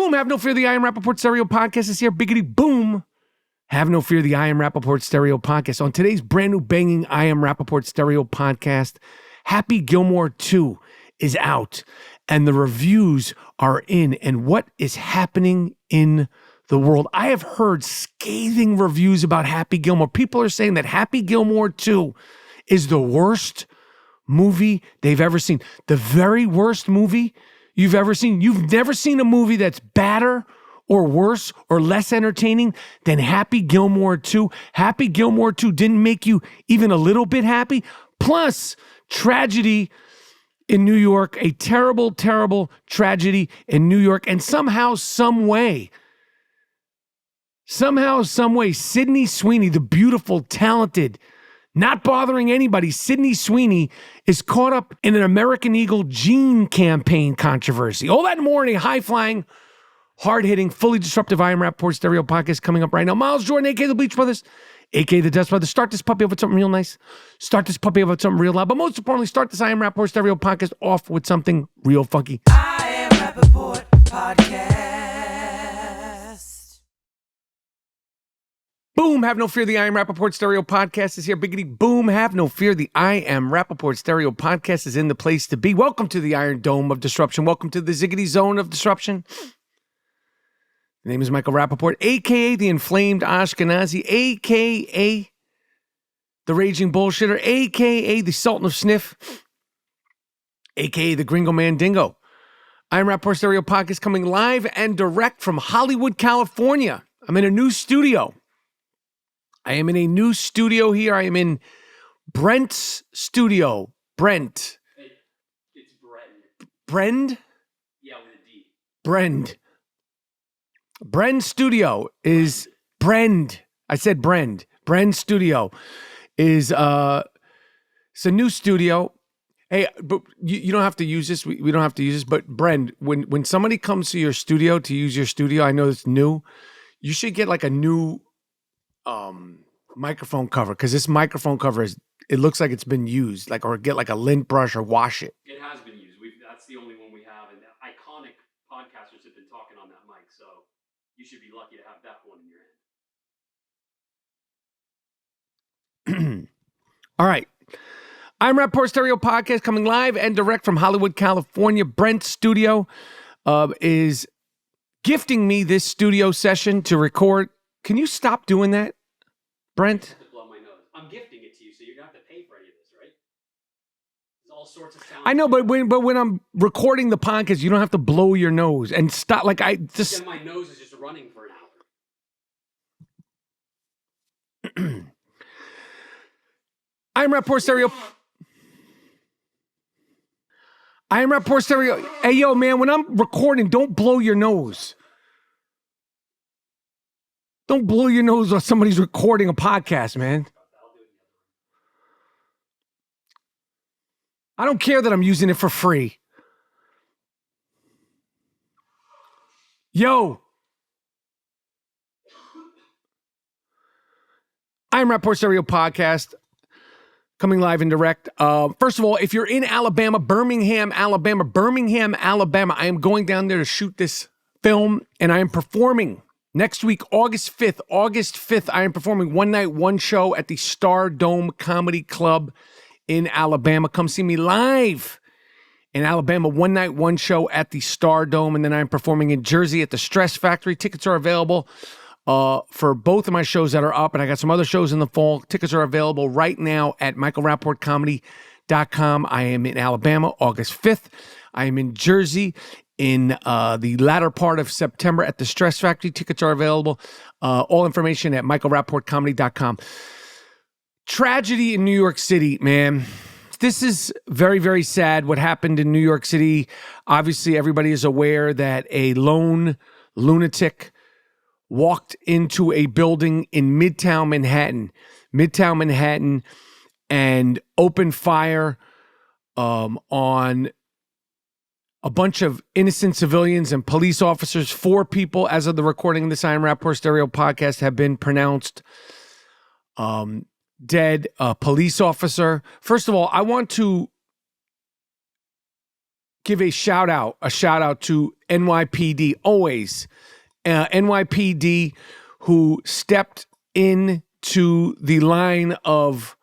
Boom! Have no fear, the I Am Rapaport Stereo Podcast is here. Biggity boom! Have no fear, the I Am Rapaport Stereo Podcast. On today's brand new banging I Am Rapaport Stereo Podcast, Happy Gilmore 2 is out, and the reviews are in, and what is happening in the world. I have heard scathing reviews about Happy Gilmore. People are saying that Happy Gilmore 2 is the worst movie they've ever seen. The very worst movie you've ever seen. You've never seen a movie that's badder or worse or less entertaining than Happy Gilmore 2. Happy Gilmore 2 didn't make you even a little bit happy. Plus, tragedy in New York, a terrible, terrible tragedy in New York. And somehow, some way, Sydney Sweeney, the beautiful, talented, not bothering anybody, Sydney Sweeney is caught up in an American Eagle gene campaign controversy. All that morning, high-flying, hard-hitting, fully disruptive I Am Rapaport Stereo Podcast coming up right now. Miles Jordan, a.k.a. the Bleach Brothers, a.k.a. the Dust Brothers. Start this puppy off with something real nice. Start this puppy off with something real loud. But most importantly, start this I Am Rapaport Stereo Podcast off with something real funky. I Am Rapaport Podcast. Boom, have no fear, the I Am Rapaport Stereo Podcast is here. Biggity boom, have no fear, the I Am Rapaport Stereo Podcast is in the place to be. Welcome to the Iron Dome of Disruption. Welcome to the Ziggity Zone of Disruption. The name is Michael Rapaport, a.k.a. the Inflamed Ashkenazi, a.k.a. the Raging Bullshitter, a.k.a. the Sultan of Sniff, a.k.a. the Gringo Mandingo. I Am Rapaport Stereo Podcast coming live and direct from Hollywood, California. I'm in a new studio. I am in a new studio here. I am in Brent's studio. Brent. It's Brend. Brend? Yeah, with a D. Brend. Brend studio is Brend. I said Brend. Brend studio is it's a new studio. Hey, but you don't have to use this. We don't have to use this. But Brend, when somebody comes to your studio to use your studio, I know it's new. You should get like a new microphone cover, because this microphone cover it looks like it's been used, or get like a lint brush or wash it. It has been used. That's the only one we have, and iconic podcasters have been talking on that mic, so you should be lucky to have that one in your hand. All right. I'm Rapaport Stereo Podcast coming live and direct from Hollywood, California. Brent Studio is gifting me this studio session to record. Can you stop doing that, Brent? I have to blow my nose. I'm gifting it to you, so you're going to have to pay for any of this, right? There's all sorts of sound. I know, but when I'm recording the podcast, you don't have to blow your nose and stop. Then my nose is just running for an hour. I'm Rapaport Stereo. I Am Rapaport Stereo. Hey, yo, man, when I'm recording, don't blow your nose. Don't blow your nose while somebody's recording a podcast, man. I don't care that I'm using it for free. Yo. I Am Rapaport Stereo Podcast coming live and direct. First of all, if you're in Alabama, Birmingham, Alabama, I am going down there to shoot this film, and I am performing next week, August 5th, I am performing one night, one show at the Star Dome Comedy Club in Alabama. Come see me live in Alabama, one night, one show at the Star Dome. And then I'm performing in Jersey at the Stress Factory. Tickets are available for both of my shows that are up. And I got some other shows in the fall. Tickets are available right now at michaelrapaportcomedy.com. I am in Alabama, August 5th. I am in Jersey in the latter part of September at the Stress Factory. Tickets are available. All information at michaelrapaportcomedy.com. Tragedy in New York City, man. This is very, very sad what happened in New York City. Obviously, everybody is aware that a lone lunatic walked into a building in Midtown Manhattan, and opened fire on a bunch of innocent civilians and police officers. 4 people, as of the recording of this I Am Rapaport Stereo Podcast, have been pronounced dead. A police officer. First of all, I want to give a shout out to NYPD always. NYPD who stepped into the line of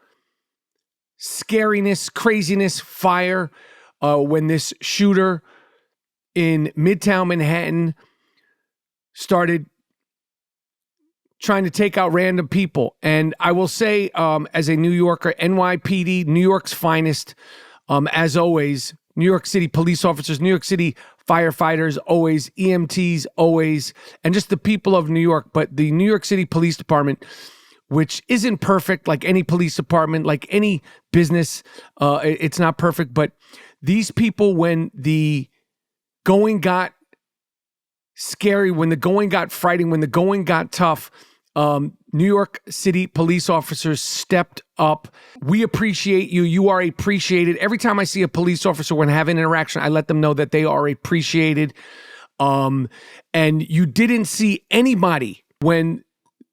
scariness, craziness, fire when this shooter in Midtown Manhattan started trying to take out random people. And I will say, as a New Yorker, NYPD, New York's finest, as always, New York City police officers, New York City firefighters, always, EMTs, always, and just the people of New York. But the New York City Police Department, which isn't perfect, like any police department, like any business, it's not perfect. But these people, when the going got scary, when the going got frightening, when the going got tough, New York City police officers stepped up. We appreciate you. You are appreciated. Every time I see a police officer when I have an interaction, I let them know that they are appreciated. And you didn't see anybody when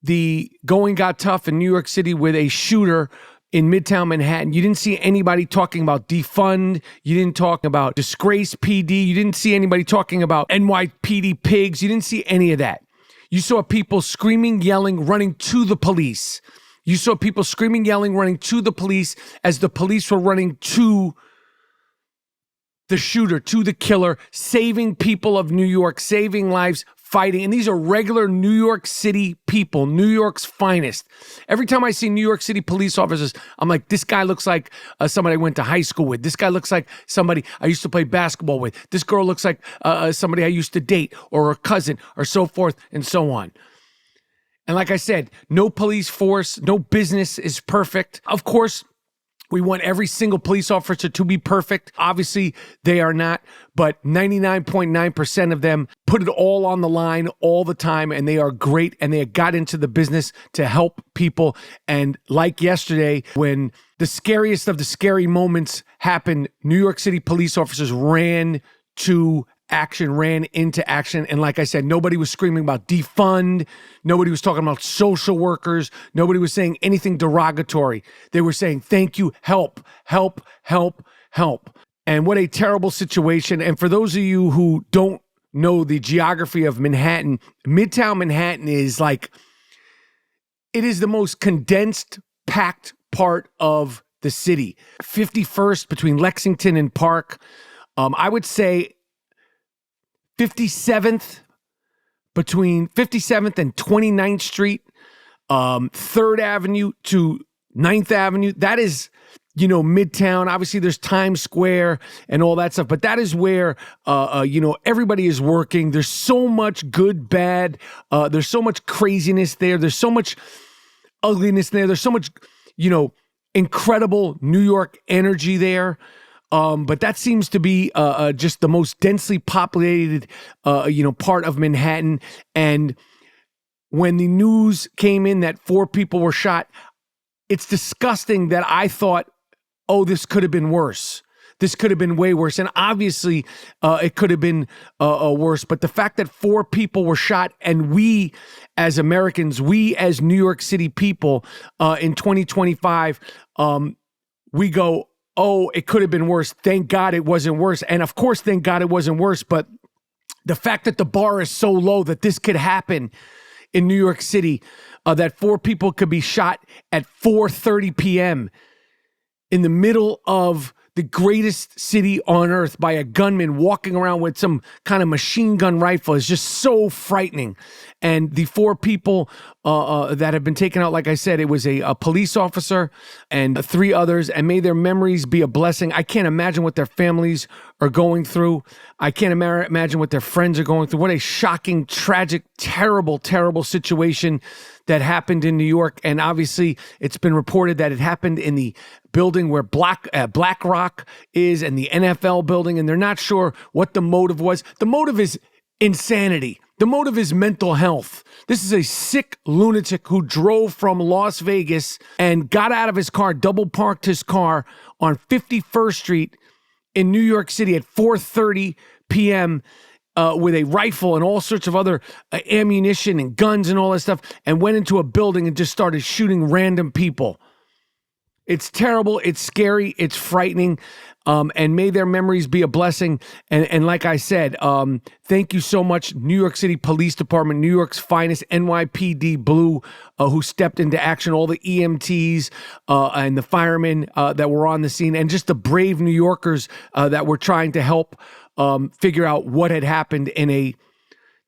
the going got tough in New York City with a shooter in Midtown Manhattan. You didn't see anybody talking about defund. You didn't talk about disgrace PD. You didn't see anybody talking about NYPD pigs. You didn't see any of that. You saw people screaming, yelling, running to the police. You saw people screaming, yelling, running to the police as the police were running to the shooter, to the killer, saving people of New York, saving lives, fighting. And these are regular New York City people, New York's finest. Every time I see New York City police officers, I'm like, this guy looks like somebody I went to high school with. This guy looks like somebody I used to play basketball with. This girl looks like somebody I used to date, or a cousin, or so forth and so on. And like I said, no police force, no business is perfect. Of course, we want every single police officer to be perfect. Obviously, they are not, but 99.9% of them put it all on the line all the time, and they are great, and they got into the business to help people. And like yesterday, when the scariest of the scary moments happened, New York City police officers ran to action, ran into action. And like I said, nobody was screaming about defund. Nobody was talking about social workers. Nobody was saying anything derogatory. They were saying, thank you, help, help, help, help. And what a terrible situation. And for those of you who don't know the geography of Manhattan, Midtown Manhattan is like, it is the most condensed, packed part of the city. 51st between Lexington and Park. I would say 57th between 57th and 29th Street, 3rd Avenue to 9th Avenue. That is, Midtown. Obviously, there's Times Square and all that stuff, but that is where, everybody is working. There's so much good, bad. There's so much craziness there. There's so much ugliness there. There's so much, incredible New York energy there. But that seems to be just the most densely populated, part of Manhattan. And when the news came in that 4 people were shot, it's disgusting that I thought, oh, this could have been worse. This could have been way worse. And obviously, it could have been worse. But the fact that 4 people were shot, and we as Americans, we as New York City people in 2025, we go, oh, it could have been worse. Thank God it wasn't worse. And of course, thank God it wasn't worse. But the fact that the bar is so low that this could happen in New York City, that 4 people could be shot at 4:30 p.m. in the middle of the greatest city on earth by a gunman walking around with some kind of machine gun rifle is just so frightening. And the 4 people that have been taken out, like I said, it was a police officer and 3 others, and may their memories be a blessing. I can't imagine what their families are going through. I can't imagine what their friends are going through. What a shocking, tragic, terrible, terrible situation that happened in New York. And obviously, it's been reported that it happened in the building where BlackRock is, and the NFL building, and they're not sure what the motive was. The motive is insanity. The motive is mental health. This is a sick lunatic who drove from Las Vegas and got out of his car, double parked his car on 51st Street in New York City at 4:30 p.m. With a rifle and all sorts of other ammunition and guns and all that stuff, and went into a building and just started shooting random people. It's terrible. It's scary. It's frightening. and may their memories be a blessing. And like I said, thank you so much, New York City Police Department, New York's finest, NYPD Blue, who stepped into action, all the EMTs and the firemen that were on the scene, and just the brave New Yorkers that were trying to help figure out what had happened in a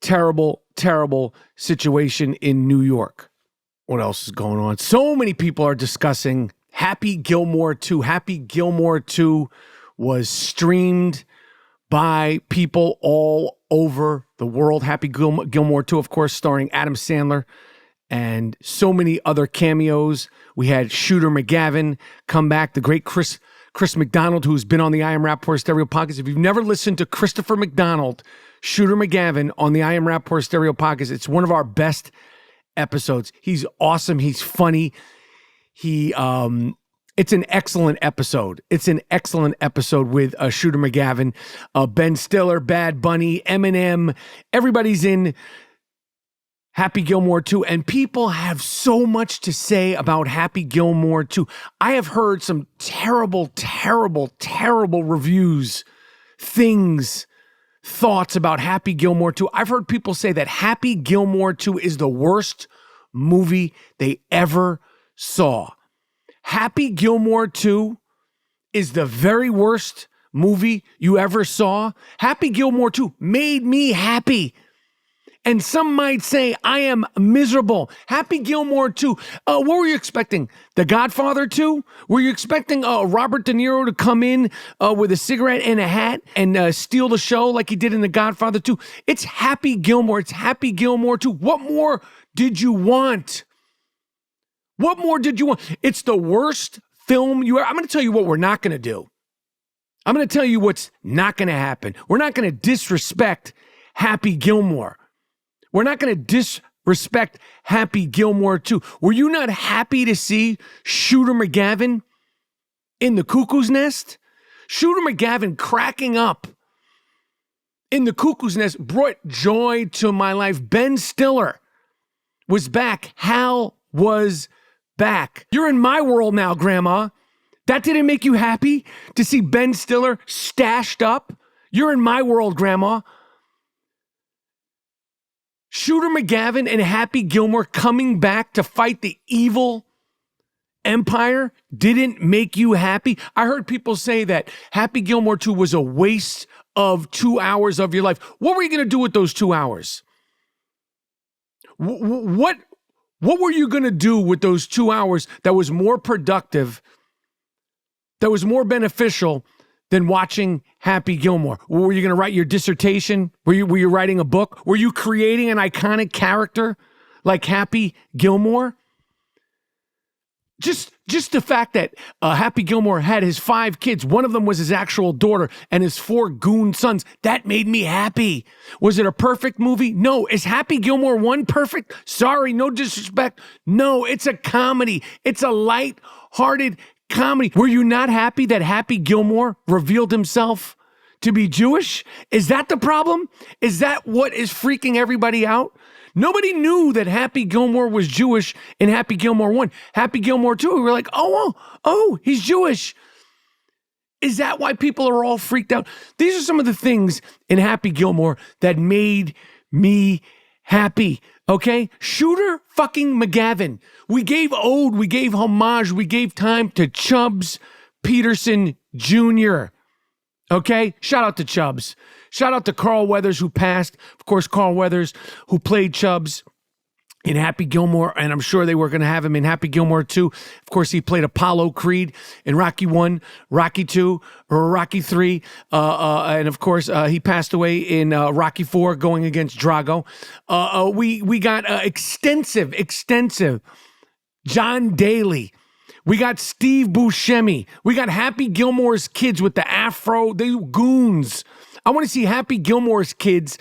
terrible, terrible situation in New York. What else is going on? So many people are discussing Happy Gilmore 2. Happy Gilmore 2 was streamed by people all over the world. Happy Gilmore 2, of course, starring Adam Sandler and so many other cameos. We had Shooter McGavin come back, the great Chris McDonald, who's been on the I Am Rapaport Stereo Podcast. If you've never listened to Christopher McDonald, Shooter McGavin on the I Am Rapaport Stereo Podcast, it's one of our best episodes. He's awesome. He's funny. It's an excellent episode. It's an excellent episode with Shooter McGavin, Ben Stiller, Bad Bunny, Eminem. Everybody's in Happy Gilmore 2, and people have so much to say about Happy Gilmore 2. I have heard some terrible, terrible, terrible reviews, thoughts about Happy Gilmore 2. I've heard people say that Happy Gilmore 2 is the worst movie they ever saw. Happy Gilmore 2 is the very worst movie you ever saw. Happy Gilmore 2 made me happy. And some might say I am miserable. Happy Gilmore 2. What were you expecting? The Godfather 2? Were you expecting Robert De Niro to come in with a cigarette and a hat and steal the show like he did in The Godfather 2? It's Happy Gilmore. It's Happy Gilmore 2. What more did you want? What more did you want? It's the worst film you ever. I'm going to tell you what we're not going to do. I'm going to tell you what's not going to happen. We're not going to disrespect Happy Gilmore. We're not going to disrespect Happy Gilmore 2. Were you not happy to see Shooter McGavin in The Cuckoo's Nest? Shooter McGavin cracking up in The Cuckoo's Nest brought joy to my life. Ben Stiller was back. Hal was back. You're in my world now, Grandma. That didn't make you happy to see Ben Stiller stashed up? You're in my world, Grandma. Shooter McGavin and Happy Gilmore coming back to fight the evil empire didn't make you happy? I heard people say that Happy Gilmore 2 was a waste of 2 hours of your life. What were you going to do with those 2 hours? What were you going to do with those 2 hours that was more productive, that was more beneficial than watching Happy Gilmore? Were you going to write your dissertation? Were you writing a book? Were you creating an iconic character like Happy Gilmore? Just the fact that Happy Gilmore had his 5 kids, one of them was his actual daughter, and his 4 goon sons, that made me happy. Was it a perfect movie? No. Is Happy Gilmore 1 perfect? Sorry, no disrespect. No, it's a comedy. It's a light-hearted comedy. Were you not happy that Happy Gilmore revealed himself to be Jewish? Is that the problem? Is that what is freaking everybody out? Nobody knew that Happy Gilmore was Jewish in Happy Gilmore 1. Happy Gilmore 2, we were like, oh, he's Jewish. Is that why people are all freaked out? These are some of the things in Happy Gilmore that made me happy, okay? Shooter fucking McGavin. We gave ode, we gave homage, we gave time to Chubbs Peterson Jr., okay? Shout out to Chubbs. Shout out to Carl Weathers, who passed. Of course, Carl Weathers, who played Chubbs in Happy Gilmore, and I'm sure they were going to have him in Happy Gilmore 2. Of course, he played Apollo Creed in Rocky 1, Rocky 2, or Rocky 3. And of course, he passed away in Rocky 4 going against Drago. We got extensive John Daly. We got Steve Buscemi. We got Happy Gilmore's kids with the afro, they goons. I want to see Happy Gilmore's kids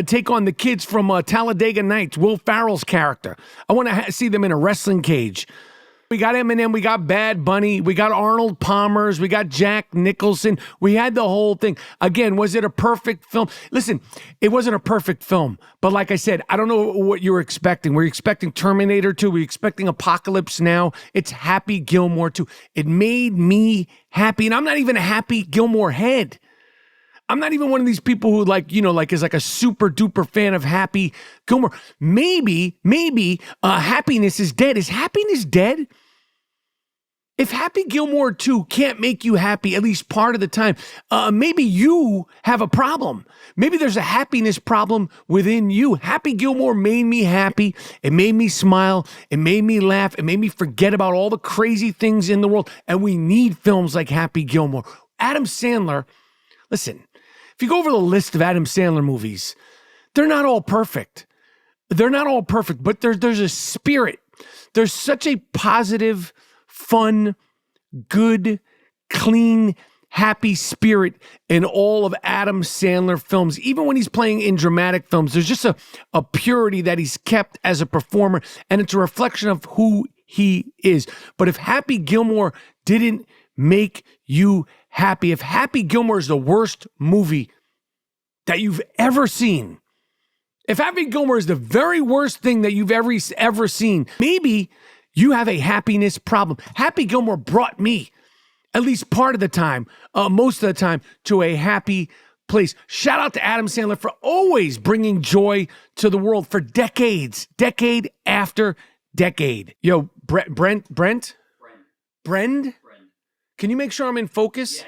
take on the kids from Talladega Nights, Will Ferrell's character. I want to see them in a wrestling cage. We got Eminem, we got Bad Bunny, we got Arnold Palmer's, we got Jack Nicholson. We had the whole thing. Again, was it a perfect film? Listen, it wasn't a perfect film. But like I said, I don't know what you were expecting. Were you expecting Terminator 2? Were you expecting Apocalypse Now? It's Happy Gilmore 2. It made me happy. And I'm not even a Happy Gilmore head. I'm not even one of these people who is like a super duper fan of Happy Gilmore. Maybe happiness is dead. Is happiness dead? If Happy Gilmore 2 can't make you happy at least part of the time, maybe you have a problem. Maybe there's a happiness problem within you. Happy Gilmore made me happy. It made me smile. It made me laugh. It made me forget about all the crazy things in the world. And we need films like Happy Gilmore. Adam Sandler, listen, if you go over the list of Adam Sandler movies, they're not all perfect. They're not all perfect, but there's a spirit. There's such a positive, fun, good, clean, happy spirit in all of Adam Sandler films. Even when he's playing in dramatic films, there's just a purity that he's kept as a performer, and it's a reflection of who he is. But if Happy Gilmore didn't make you happy, if Happy Gilmore is the worst movie that you've ever seen, if Happy Gilmore is the very worst thing that you've ever seen, maybe you have a happiness problem. Happy Gilmore brought me, at least part of the time, most of the time, to a happy place. Shout out to Adam Sandler for always bringing joy to the world for decades, decade after decade. Yo, Brent? Brend? Can you make sure I'm in focus? Yeah.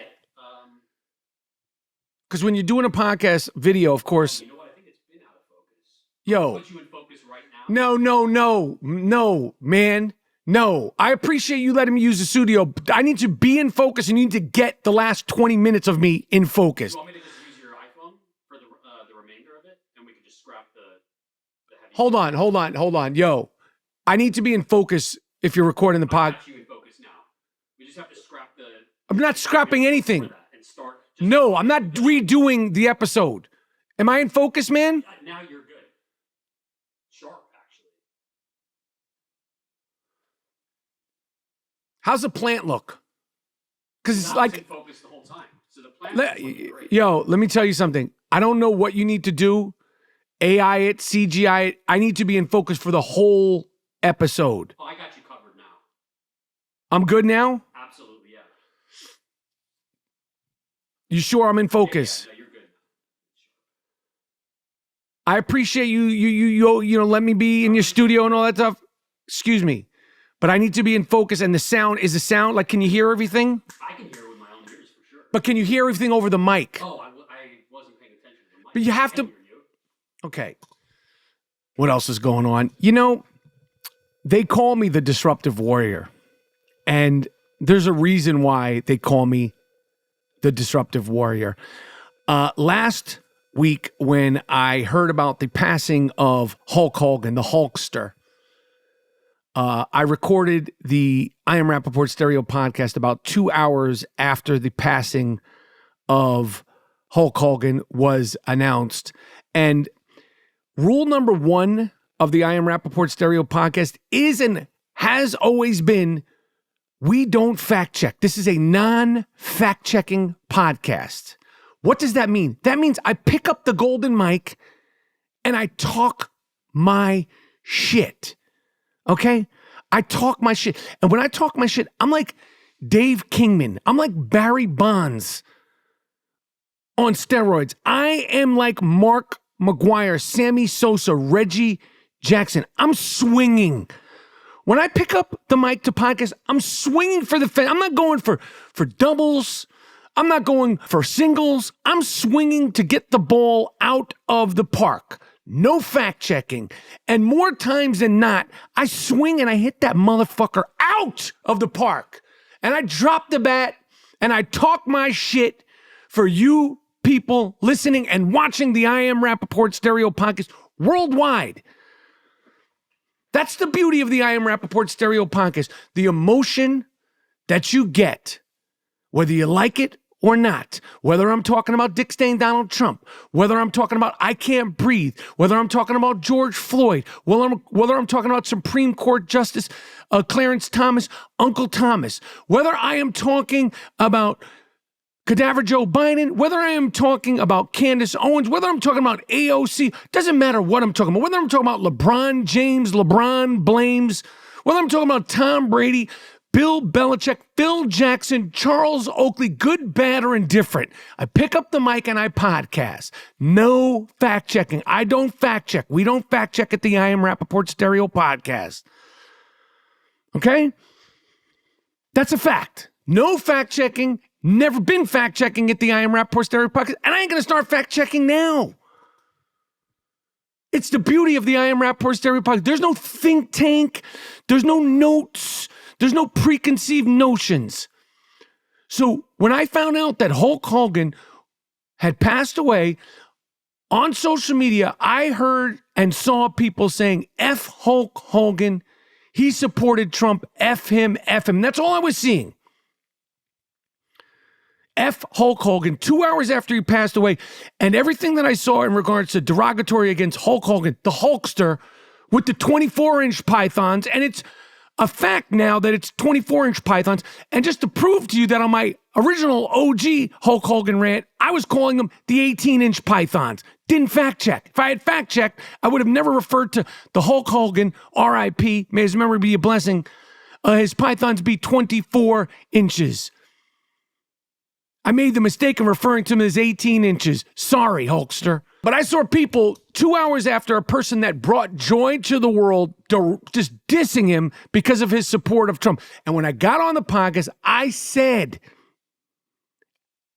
Because when you're doing a podcast video, of course. You know what? I think it's been out of focus. Yo. Put you in focus right now. No, man. No. I appreciate you letting me use the studio. I need to be in focus, and you need to get the last 20 minutes of me in focus. You want me to just use your iPhone for the remainder of it, and we can just scrap the heavy. Hold on. Yo, I need to be in focus if you're recording the pod. I got you in focus now. We just have to scrap the. I'm not scrapping anything. And start. No, I'm not redoing the episode. Am I in focus, man? Now you're good. Sharp, actually. How's the plant look? Because it's Now like, in focus the whole time. So the plan is looking great. yo, let me tell you something. I don't know what you need to do. AI it, CGI it. I need to be in focus for the whole episode. Oh, I got you covered now. I'm good now? Absolutely, yeah. You sure I'm in focus? Yeah, no, you're good. I appreciate you let me be in your studio and all that stuff. Excuse me. But I need to be in focus, and is the sound, like, can you hear everything? I can hear it with my own ears for sure. But can you hear everything over the mic? Oh, I wasn't paying attention to the mic. But you have I can to- hear you. Okay. What else is going on? You know, they call me the Disruptive Warrior. And there's a reason why they call me the Disruptive Warrior. Last week, when I heard about the passing of Hulk Hogan, the Hulkster, I recorded the I Am Rapaport Stereo podcast about 2 hours after the passing of Hulk Hogan was announced. And rule number one of the I Am Rapaport Stereo podcast is and has always been, we don't fact check. This is a non-fact checking podcast. What does that mean? That means I pick up the golden mic and I talk my shit. Okay? I talk my shit. And when I talk my shit, I'm like Dave Kingman. I'm like Barry Bonds on steroids. I am like Mark McGuire, Sammy Sosa, Reggie Jackson. I'm swinging. When I pick up the mic to podcast, I'm swinging for the fence. I'm not going for doubles. I'm not going for singles. I'm swinging to get the ball out of the park. No fact checking. And more times than not, I swing and I hit that motherfucker out of the park. And I drop the bat and I talk my shit for you people listening and watching the I Am Rapaport Stereo podcast worldwide. That's the beauty of the I Am Rapaport Stereo podcast. The emotion that you get, whether you like it or not, whether I'm talking about Dick Stain Donald Trump, whether I'm talking about I Can't Breathe, whether I'm talking about George Floyd, whether I'm talking about Supreme Court Justice Clarence Thomas, Uncle Thomas, whether I am talking about Cadaver Joe Biden, whether I am talking about Candace Owens, whether I'm talking about AOC, doesn't matter what I'm talking about, whether I'm talking about LeBron James, LeBron Blames, whether I'm talking about Tom Brady, Bill Belichick, Phil Jackson, Charles Oakley, good, bad, or indifferent. I pick up the mic and I podcast. No fact checking. I don't fact check. We don't fact check at the I Am Rapaport Stereo Podcast. Okay? That's a fact. No fact checking. Never been fact checking at the I Am Rapaport Stereo Podcast. And I ain't going to start fact checking now. It's the beauty of the I Am Rapaport Stereo Podcast. There's no think tank. There's no notes. There's no preconceived notions. So when I found out that Hulk Hogan had passed away, on social media, I heard and saw people saying, F Hulk Hogan. He supported Trump. F him, F him. That's all I was seeing. F Hulk Hogan, 2 hours after he passed away, and everything that I saw in regards to derogatory against Hulk Hogan, the Hulkster, with the 24-inch pythons, and it's a fact now that it's 24-inch pythons, and just to prove to you that on my original OG Hulk Hogan rant, I was calling them the 18-inch pythons. Didn't fact check. If I had fact checked, I would have never referred to the Hulk Hogan, R.I.P., may his memory be a blessing, his pythons be 24 inches. I made the mistake of referring to him as 18 inches. Sorry, Hulkster. But I saw people 2 hours after a person that brought joy to the world just dissing him because of his support of Trump. And when I got on the podcast, I said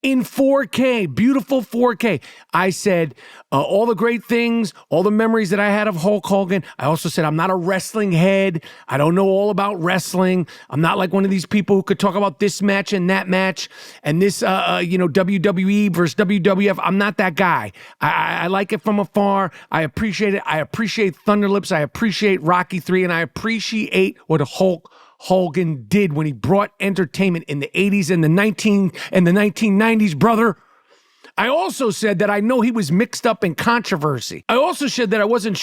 in 4K, beautiful 4K, I said all the great things, all the memories that I had of Hulk Hogan. I also said I'm not a wrestling head. I don't know all about wrestling. I'm not like one of these people who could talk about this match and that match and this, WWE versus WWF. I'm not that guy. I like it from afar. I appreciate it. I appreciate Thunder Lips. I appreciate Rocky 3, and I appreciate what Hulk Hogan did when he brought entertainment in the 80s and the 1990s, brother. I also said that I know he was mixed up in controversy. I also said that I wasn't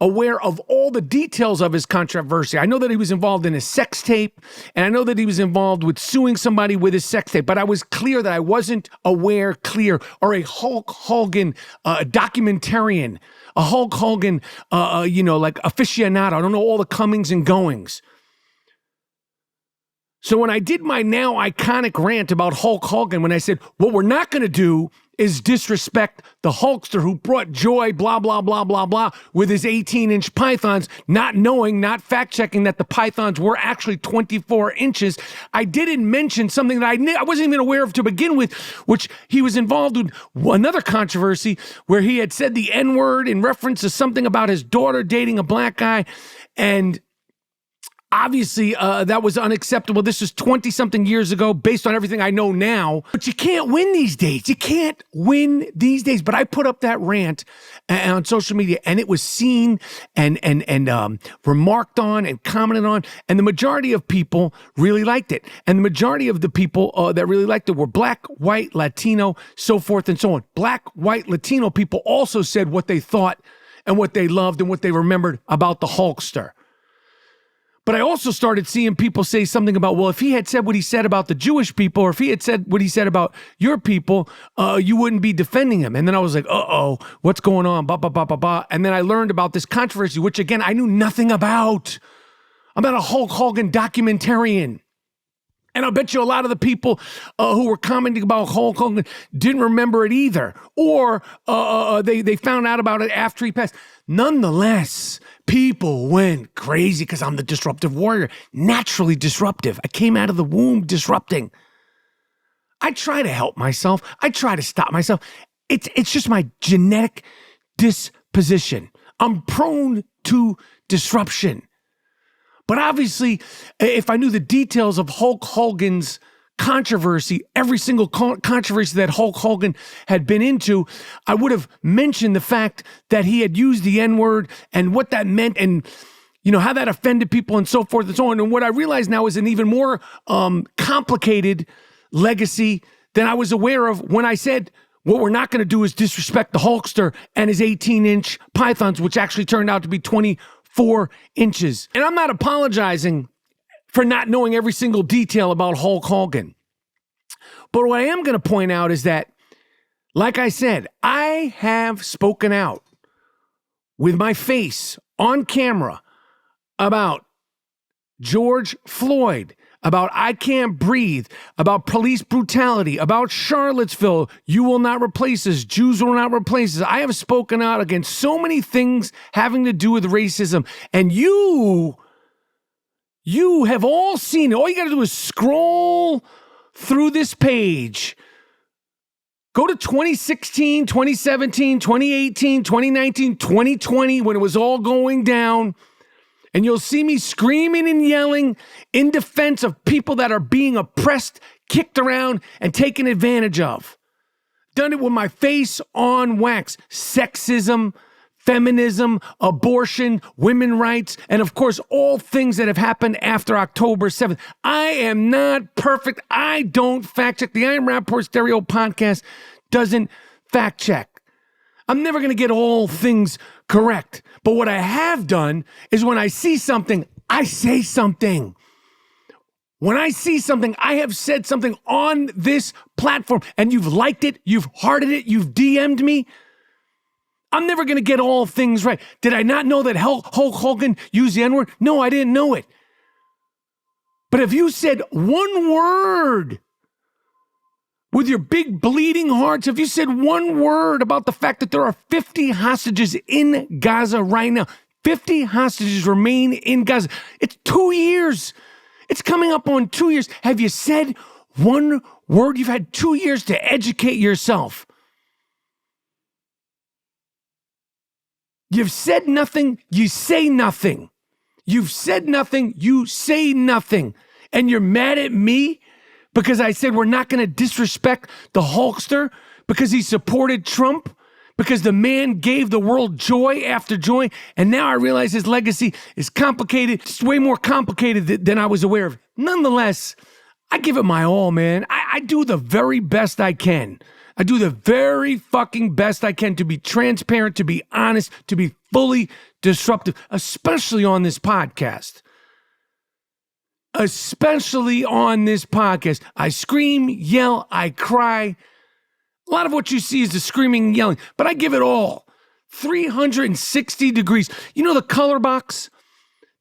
aware of all the details of his controversy. I know that he was involved in a sex tape, and I know that he was involved with suing somebody with his sex tape, but I was clear that I wasn't or a Hulk Hogan documentarian, a Hulk Hogan, like aficionado. I don't know all the comings and goings. So when I did my now iconic rant about Hulk Hogan, when I said, what we're not going to do is disrespect the Hulkster who brought joy, blah, blah, blah, blah, blah, with his 18-inch pythons, not knowing, not fact-checking that the pythons were actually 24 inches, I didn't mention something that I wasn't even aware of to begin with, which he was involved with another controversy where he had said the N-word in reference to something about his daughter dating a black guy, and obviously, that was unacceptable. This was 20-something years ago, based on everything I know now. But you can't win these days. You can't win these days. But I put up that rant on social media, and it was seen and remarked on and commented on. And the majority of people really liked it. And the majority of the people that really liked it were black, white, Latino, so forth and so on. Black, white, Latino people also said what they thought and what they loved and what they remembered about the Hulkster. But I also started seeing people say something about, well, if he had said what he said about the Jewish people, or if he had said what he said about your people, you wouldn't be defending him. And then I was like, uh-oh, what's going on? Bah, bah, bah, bah, bah. And then I learned about this controversy, which, again, I knew nothing about. I'm not a Hulk Hogan documentarian. And I'll bet you a lot of the people who were commenting about Hulk Hogan didn't remember it either. Or they found out about it after he passed. Nonetheless, people went crazy because I'm the disruptive warrior. Naturally disruptive. I came out of the womb disrupting. I try to help myself. I try to stop myself. It's just my genetic disposition. I'm prone to disruption. But obviously, if I knew the details of Hulk Hogan's controversy, every single controversy that Hulk Hogan had been into, I would have mentioned the fact that he had used the N-word and what that meant and, how that offended people and so forth and so on. And what I realize now is an even more complicated legacy than I was aware of when I said what we're not going to do is disrespect the Hulkster and his 18-inch pythons, which actually turned out to be 24 inches. And I'm not apologizing for not knowing every single detail about Hulk Hogan. But what I am going to point out is that, like I said, I have spoken out with my face on camera about George Floyd, about I Can't Breathe, about police brutality, about Charlottesville, you will not replace us, Jews will not replace us. I have spoken out against so many things having to do with racism, and you have all seen it. All you got to do is scroll through this page. Go to 2016, 2017, 2018, 2019, 2020, when it was all going down, and you'll see me screaming and yelling in defense of people that are being oppressed, kicked around, and taken advantage of. Done it with my face on wax. Sexism, feminism, abortion, women's rights, and of course, all things that have happened after October 7th. I am not perfect. I don't fact check. The I Am Rapaport Stereo Podcast doesn't fact check. I'm never going to get all things correct. But what I have done is when I see something, I say something. When I see something, I have said something on this platform, and you've liked it, you've hearted it, you've DM'd me. I'm never going to get all things right. Did I not know that Hulk Hogan used the N-word? No, I didn't know it. But if you said one word with your big bleeding hearts, if you said one word about the fact that there are 50 hostages in Gaza right now, 50 hostages remain in Gaza. It's 2 years. It's coming up on 2 years. Have you said one word? You've had 2 years to educate yourself. You've said nothing, you say nothing. You've said nothing, you say nothing. And you're mad at me because I said we're not going to disrespect the Hulkster because he supported Trump, because the man gave the world joy after joy. And now I realize his legacy is complicated. It's way more complicated than I was aware of. Nonetheless, I give it my all, man. I do the very best I can. I do the very fucking best I can to be transparent, to be honest, to be fully disruptive, especially on this podcast. Especially on this podcast. I scream, yell, I cry. A lot of what you see is the screaming and yelling, but I give it all. 360 degrees. You know the color box?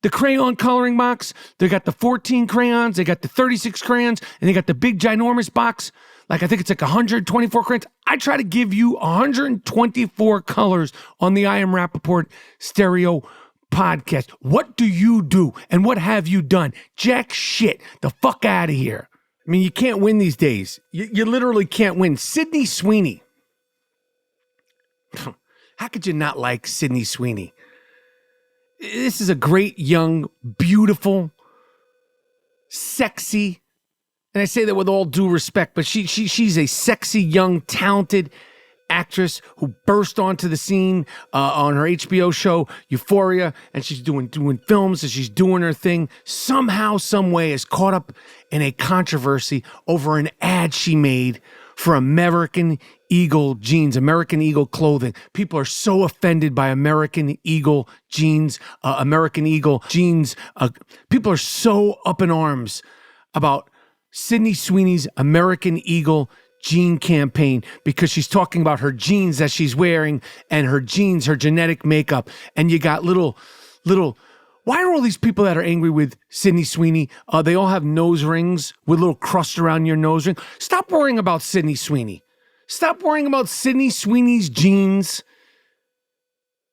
The crayon coloring box? They got the 14 crayons, they got the 36 crayons, and they got the big ginormous box. Like I think it's like 124 crayons. I try to give you 124 colors on the I Am Rapaport Stereo Podcast. What do you do? And what have you done? Jack shit. The fuck out of here. I mean, you can't win these days. You literally can't win. Sydney Sweeney. How could you not like Sydney Sweeney? This is a great, young, beautiful, sexy, and I say that with all due respect, but she's a sexy, young, talented actress who burst onto the scene on her HBO show Euphoria, and she's doing films and she's doing her thing. Somehow, some way, is caught up in a controversy over an ad she made for American Eagle jeans, American Eagle clothing. People are so offended by American Eagle jeans, People are so up in arms about Sydney Sweeney's American Eagle jean campaign because she's talking about her jeans that she's wearing and her jeans, her genetic makeup. And you got little, why are all these people that are angry with Sydney Sweeney? They all have nose rings with little crust around your nose ring. Stop worrying about Sydney Sweeney. Stop worrying about Sydney Sweeney's jeans.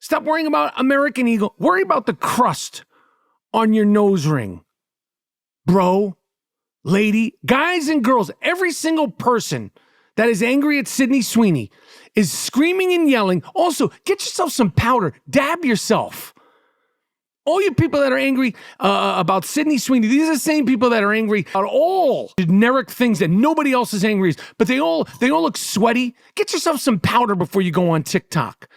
Stop worrying about American Eagle. Worry about the crust on your nose ring. Bro, lady, guys and girls, every single person that is angry at Sydney Sweeney is screaming and yelling. Also, get yourself some powder. Dab yourself. All you people that are angry about Sydney Sweeney, these are the same people that are angry about all generic things that nobody else is angry at, but they all look sweaty. Get yourself some powder before you go on TikTok.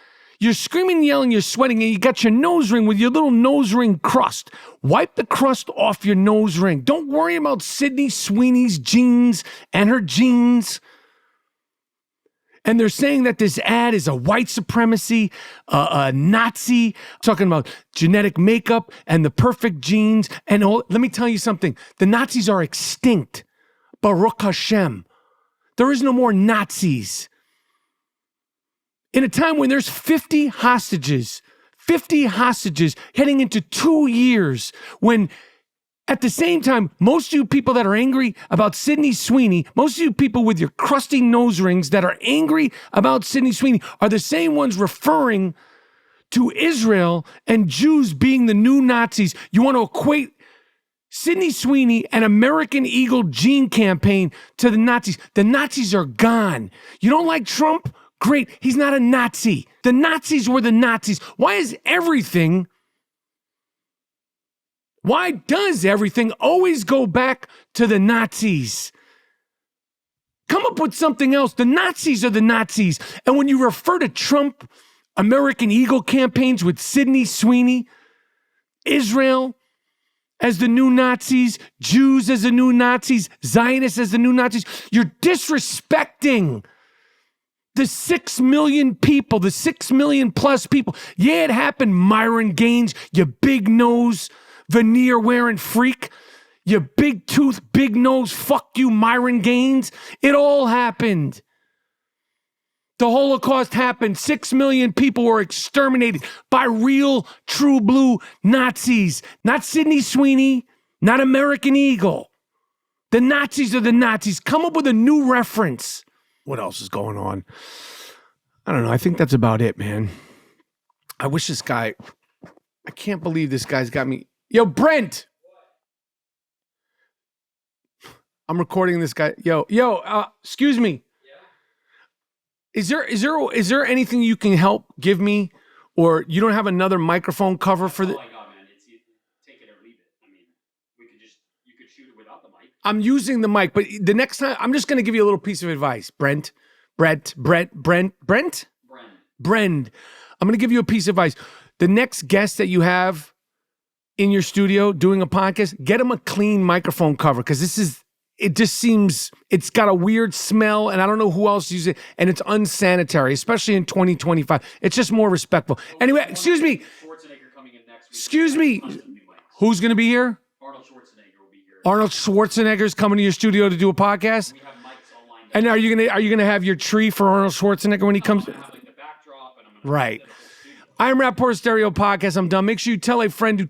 You're screaming, yelling, you're sweating, and you got your nose ring with your little nose ring crust. Wipe the crust off your nose ring. Don't worry about Sydney Sweeney's jeans and her jeans. And they're saying that this ad is a white supremacy, a Nazi, talking about genetic makeup and the perfect genes. And all. Let me tell you something. The Nazis are extinct. Baruch Hashem. There is no more Nazis. In a time when there's 50 hostages heading into 2 years, when at the same time, most of you people that are angry about Sydney Sweeney, most of you people with your crusty nose rings that are angry about Sydney Sweeney are the same ones referring to Israel and Jews being the new Nazis. You want to equate Sydney Sweeney and American Eagle Gene Campaign to the Nazis. The Nazis are gone. You don't like Trump? Great. He's not a Nazi. The Nazis were the Nazis. Why does everything always go back to the Nazis? Come up with something else. The Nazis are the Nazis. And when you refer to Trump, American Eagle campaigns with Sydney Sweeney, Israel as the new Nazis, Jews as the new Nazis, Zionists as the new Nazis, you're disrespecting the 6 million people, the 6 million plus people. Yeah, it happened, Myron Gaines, you big nose, veneer wearing freak, you big tooth, big nose, fuck you, Myron Gaines. It all happened. The Holocaust happened. 6 million people were exterminated by real, true blue Nazis. Not Sydney Sweeney, not American Eagle. The Nazis are the Nazis. Come up with a new reference. What else is going on? I don't know. I think that's about it, man. I wish this guy, I can't believe this guy's got me. Yo, Brent. I'm recording this guy. Yo, excuse me. Is there anything you can help give me, or you don't have another microphone cover for the? Oh my God, man! It's either take it or leave it. I mean, you could shoot it without the mic. I'm using the mic, but the next time I'm just gonna give you a little piece of advice, Brent. I'm gonna give you a piece of advice. The next guest that you have in your studio doing a podcast, get him a clean microphone cover, because it just seems it's got a weird smell, and I don't know who else uses it, and it's unsanitary, especially in 2025. It's just more respectful. Anyway, excuse me. Schwarzenegger coming in next week. Excuse me. Who's going to be here? Arnold Schwarzenegger will be here. Arnold Schwarzenegger's coming to your studio to do a podcast? We have mics all lined up. And are you gonna have your tree for Arnold Schwarzenegger when he comes? I'm gonna have like the backdrop, and I'm gonna Right. I Am Rapaport Stereo Podcast. I'm done. Make sure you tell a friend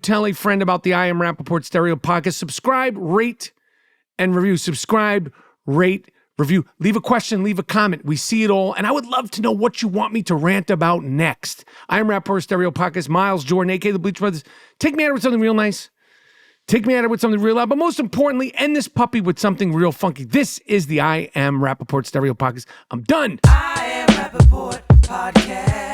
about the I Am Rapaport Stereo Podcast. Subscribe, rate, and review. Subscribe, rate, review. Leave a question, leave a comment. We see it all. And I would love to know what you want me to rant about next. I Am Rapaport Stereo Podcast. Miles, Jordan, a.k.a. the Bleach Brothers. Take me at it with something real nice. Take me at it with something real loud. But most importantly, end this puppy with something real funky. This is the I Am Rapaport Stereo Podcast. I'm done. I am Rapaport Podcast.